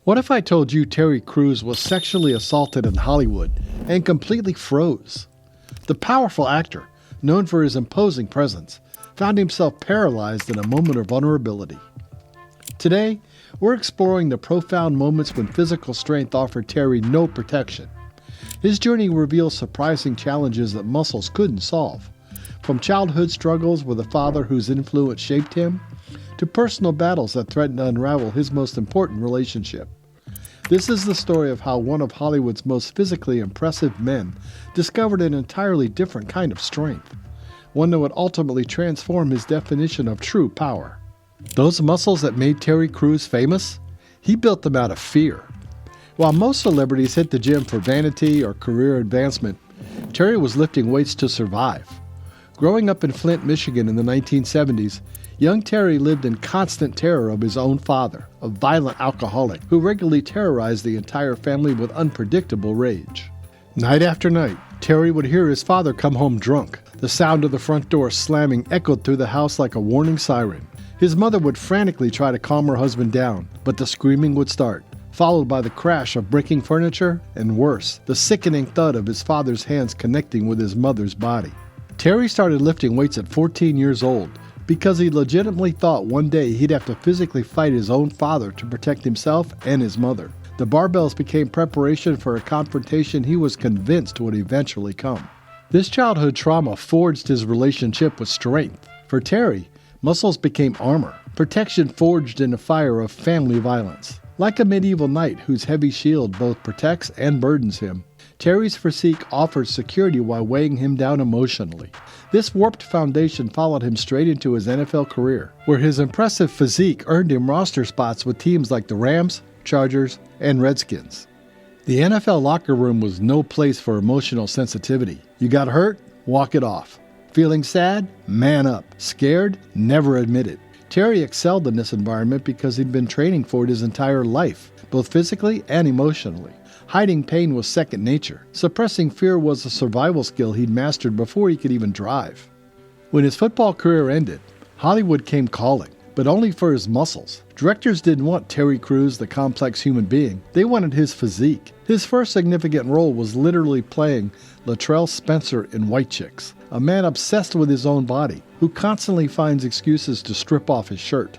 What if I told you Terry Crews was sexually assaulted in Hollywood and completely froze? The powerful actor, known for his imposing presence, found himself paralyzed in a moment of vulnerability. Today, we're exploring the profound moments when physical strength offered Terry no protection. His journey reveals surprising challenges that muscles couldn't solve, from childhood struggles with a father whose influence shaped him, to personal battles that threatened to unravel his most important relationship. This is the story of how one of Hollywood's most physically impressive men discovered an entirely different kind of strength, one that would ultimately transform his definition of true power. Those muscles that made Terry Crews famous? He built them out of fear. While most celebrities hit the gym for vanity or career advancement, Terry was lifting weights to survive. Growing up in Flint, Michigan in the 1970s, young Terry lived in constant terror of his own father, a violent alcoholic who regularly terrorized the entire family with unpredictable rage. Night after night, Terry would hear his father come home drunk. The sound of the front door slamming echoed through the house like a warning siren. His mother would frantically try to calm her husband down, but the screaming would start, followed by the crash of breaking furniture, and worse, the sickening thud of his father's hands connecting with his mother's body. Terry started lifting weights at 14 years old because he legitimately thought one day he'd have to physically fight his own father to protect himself and his mother. The barbells became preparation for a confrontation he was convinced would eventually come. This childhood trauma forged his relationship with strength. For Terry, muscles became armor, protection forged in the fire of family violence. Like a medieval knight whose heavy shield both protects and burdens him, Terry's physique offered security while weighing him down emotionally. This warped foundation followed him straight into his NFL career, where his impressive physique earned him roster spots with teams like the Rams, Chargers, and Redskins. The NFL locker room was no place for emotional sensitivity. You got hurt? Walk it off. Feeling sad? Man up. Scared? Never admit it. Terry excelled in this environment because he'd been training for it his entire life, both physically and emotionally. Hiding pain was second nature. Suppressing fear was a survival skill he'd mastered before he could even drive. When his football career ended, Hollywood came calling, but only for his muscles. Directors didn't want Terry Crews, the complex human being. They wanted his physique. His first significant role was literally playing Latrell Spencer in White Chicks, a man obsessed with his own body, who constantly finds excuses to strip off his shirt.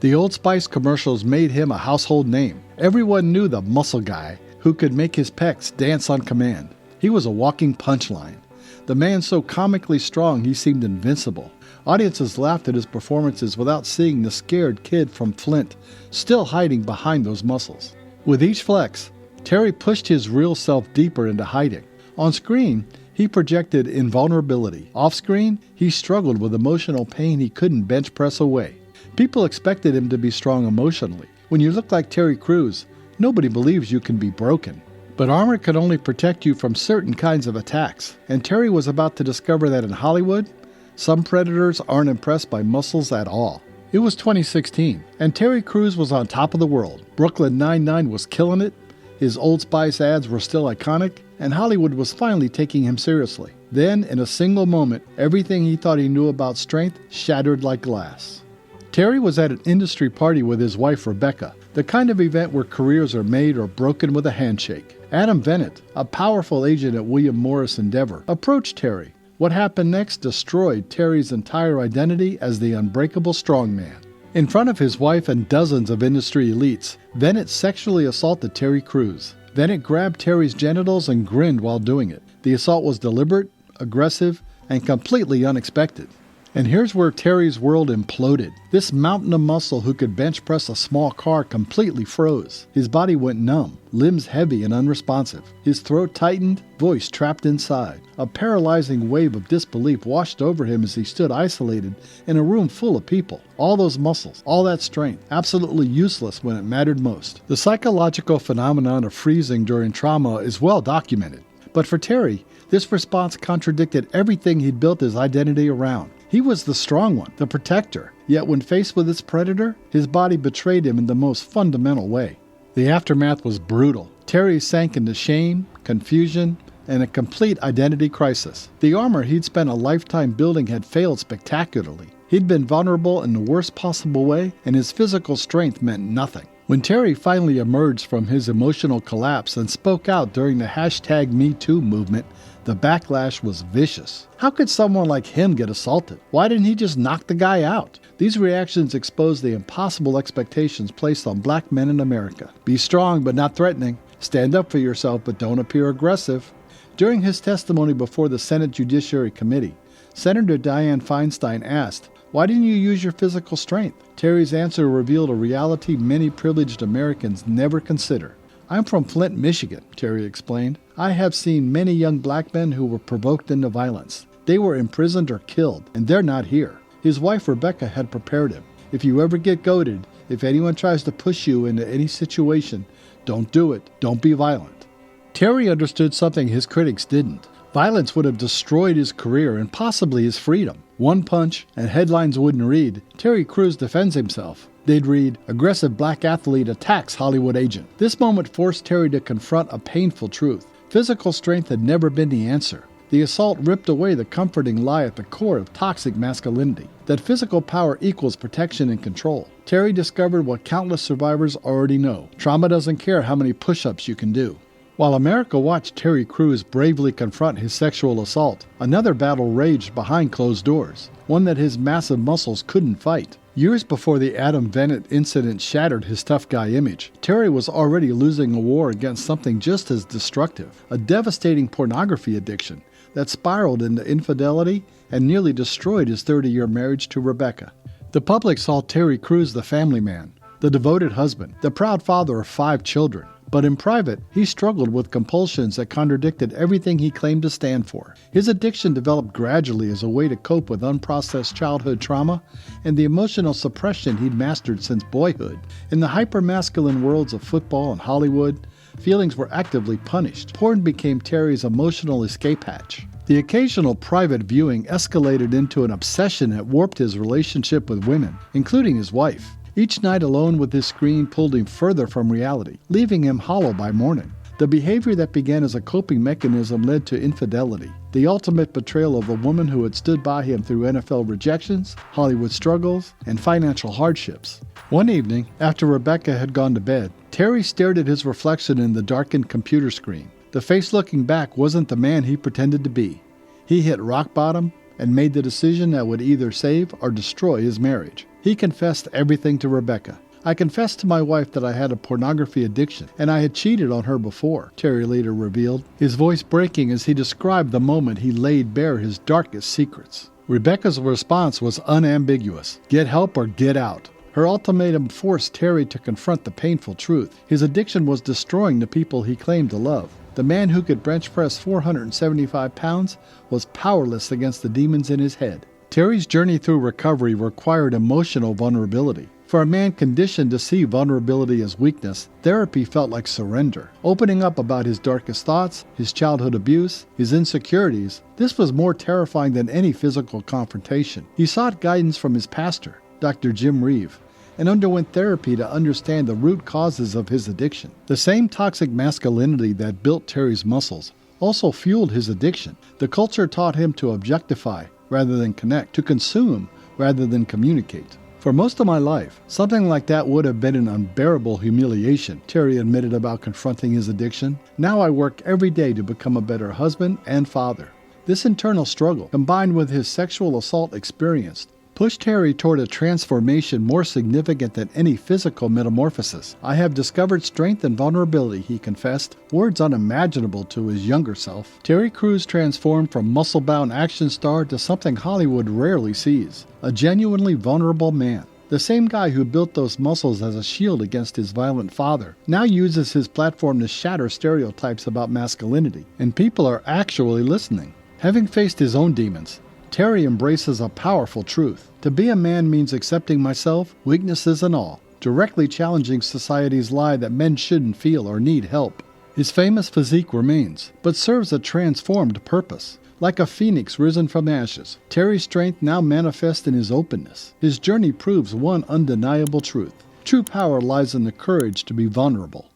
The Old Spice commercials made him a household name. Everyone knew the muscle guy who could make his pecs dance on command. He was a walking punchline. The man so comically strong he seemed invincible. Audiences laughed at his performances without seeing the scared kid from Flint, still hiding behind those muscles. With each flex, Terry pushed his real self deeper into hiding. On screen, he projected invulnerability. Off screen, he struggled with emotional pain he couldn't bench press away. People expected him to be strong emotionally. When you look like Terry Crews, nobody believes you can be broken. But armor could only protect you from certain kinds of attacks, and Terry was about to discover that in Hollywood, some predators aren't impressed by muscles at all. It was 2016, and Terry Crews was on top of the world. Brooklyn Nine-Nine was killing it, his Old Spice ads were still iconic, and Hollywood was finally taking him seriously. Then, in a single moment, everything he thought he knew about strength shattered like glass. Terry was at an industry party with his wife Rebecca, the kind of event where careers are made or broken with a handshake. Adam Vennet, a powerful agent at William Morris Endeavor, approached Terry. What happened next destroyed Terry's entire identity as the unbreakable strongman. In front of his wife and dozens of industry elites, Vennet sexually assaulted Terry Crews. Vennet grabbed Terry's genitals and grinned while doing it. The assault was deliberate, aggressive, and completely unexpected. And here's where Terry's world imploded. This mountain of muscle who could bench press a small car completely froze. His body went numb, limbs heavy and unresponsive. His throat tightened, voice trapped inside. A paralyzing wave of disbelief washed over him as he stood isolated in a room full of people. All those muscles, all that strength, absolutely useless when it mattered most. The psychological phenomenon of freezing during trauma is well documented. But for Terry, this response contradicted everything he'd built his identity around. He was the strong one, the protector, yet when faced with its predator, his body betrayed him in the most fundamental way. The aftermath was brutal. Terry sank into shame, confusion, and a complete identity crisis. The armor he'd spent a lifetime building had failed spectacularly. He'd been vulnerable in the worst possible way, and his physical strength meant nothing. When Terry finally emerged from his emotional collapse and spoke out during the #MeToo movement, the backlash was vicious. How could someone like him get assaulted? Why didn't he just knock the guy out? These reactions expose the impossible expectations placed on black men in America. Be strong but not threatening. Stand up for yourself but don't appear aggressive. During his testimony before the Senate Judiciary Committee, Senator Dianne Feinstein asked, "Why didn't you use your physical strength?" Terry's answer revealed a reality many privileged Americans never consider. "I'm from Flint, Michigan," Terry explained. "I have seen many young black men who were provoked into violence. They were imprisoned or killed, and they're not here." His wife Rebecca had prepared him. "If you ever get goaded, if anyone tries to push you into any situation, don't do it. Don't be violent." Terry understood something his critics didn't. Violence would have destroyed his career and possibly his freedom. One punch, and headlines wouldn't read, "Terry Crews defends himself." They'd read, "Aggressive black athlete attacks Hollywood agent." This moment forced Terry to confront a painful truth. Physical strength had never been the answer. The assault ripped away the comforting lie at the core of toxic masculinity, that physical power equals protection and control. Terry discovered what countless survivors already know. Trauma doesn't care how many push-ups you can do. While America watched Terry Crews bravely confront his sexual assault, another battle raged behind closed doors, one that his massive muscles couldn't fight. Years before the Adam Bennett incident shattered his tough guy image, Terry was already losing a war against something just as destructive, a devastating pornography addiction that spiraled into infidelity and nearly destroyed his 30-year marriage to Rebecca. The public saw Terry Crews the family man, the devoted husband, the proud father of 5 children. But in private, he struggled with compulsions that contradicted everything he claimed to stand for. His addiction developed gradually as a way to cope with unprocessed childhood trauma and the emotional suppression he'd mastered since boyhood. In the hypermasculine worlds of football and Hollywood, feelings were actively punished. Porn became Terry's emotional escape hatch. The occasional private viewing escalated into an obsession that warped his relationship with women, including his wife. Each night alone with his screen pulled him further from reality, leaving him hollow by morning. The behavior that began as a coping mechanism led to infidelity, the ultimate betrayal of a woman who had stood by him through NFL rejections, Hollywood struggles, and financial hardships. One evening, after Rebecca had gone to bed, Terry stared at his reflection in the darkened computer screen. The face looking back wasn't the man he pretended to be. He hit rock bottom and made the decision that would either save or destroy his marriage. He confessed everything to Rebecca. "I confessed to my wife that I had a pornography addiction, and I had cheated on her before," Terry later revealed, his voice breaking as he described the moment he laid bare his darkest secrets. Rebecca's response was unambiguous: "Get help or get out." Her ultimatum forced Terry to confront the painful truth. His addiction was destroying the people he claimed to love. The man who could bench press 475 pounds was powerless against the demons in his head. Terry's journey through recovery required emotional vulnerability. For a man conditioned to see vulnerability as weakness, therapy felt like surrender. Opening up about his darkest thoughts, his childhood abuse, his insecurities, this was more terrifying than any physical confrontation. He sought guidance from his pastor, Dr. Jim Reeve, and underwent therapy to understand the root causes of his addiction. The same toxic masculinity that built Terry's muscles also fueled his addiction. The culture taught him to objectify rather than connect, to consume rather than communicate. "For most of my life, something like that would have been an unbearable humiliation," Terry admitted about confronting his addiction. "Now I work every day to become a better husband and father." This internal struggle, combined with his sexual assault experience, pushed Terry toward a transformation more significant than any physical metamorphosis. "I have discovered strength and vulnerability," he confessed, words unimaginable to his younger self. Terry Crews transformed from muscle-bound action star to something Hollywood rarely sees, a genuinely vulnerable man. The same guy who built those muscles as a shield against his violent father now uses his platform to shatter stereotypes about masculinity, and people are actually listening. Having faced his own demons, Terry embraces a powerful truth. To be a man means accepting myself, weaknesses and all, directly challenging society's lie that men shouldn't feel or need help. His famous physique remains, but serves a transformed purpose. Like a phoenix risen from ashes, Terry's strength now manifests in his openness. His journey proves one undeniable truth. True power lies in the courage to be vulnerable.